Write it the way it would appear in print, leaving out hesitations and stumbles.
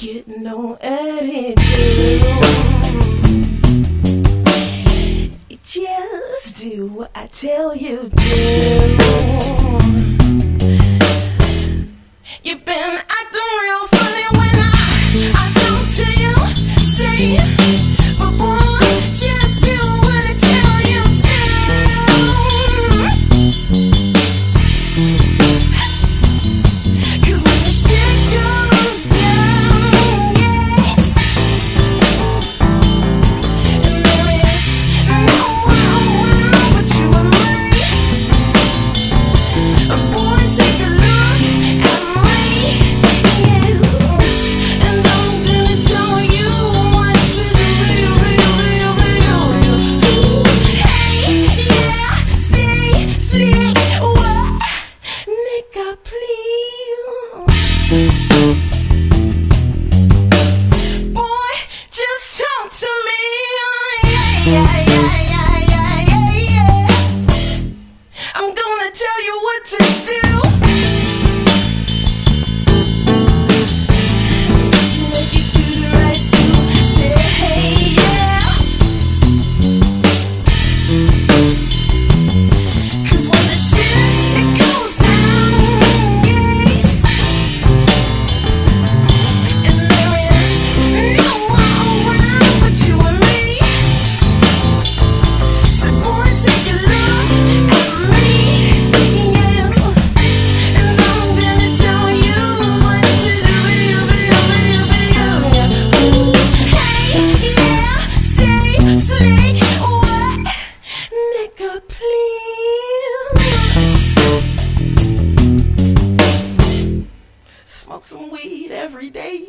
get no attitude. Just do what I tell you to. You've been acting real funny when I talk to you. Say, but boy, just do what I tell you to. 'Cause when the shit goes down, yes, and there is no one but you and me. Boy, take a look at me, yes, and I'm gonna tell you what to do. Hey, yeah, say, slick, what? Nigga, please. Boy, just talk to me. Yeah. I'm gonna tell you what to do. Make you do the right thing. Say, hey, yeah. 'Cause when the shit goes down, yes, and there is no one around but you and me. So boy, take a look at me, yeah, and I'm gonna tell you what to do. Hey, yeah, say, slick, what? Nigga, please. Smoke some weed every day.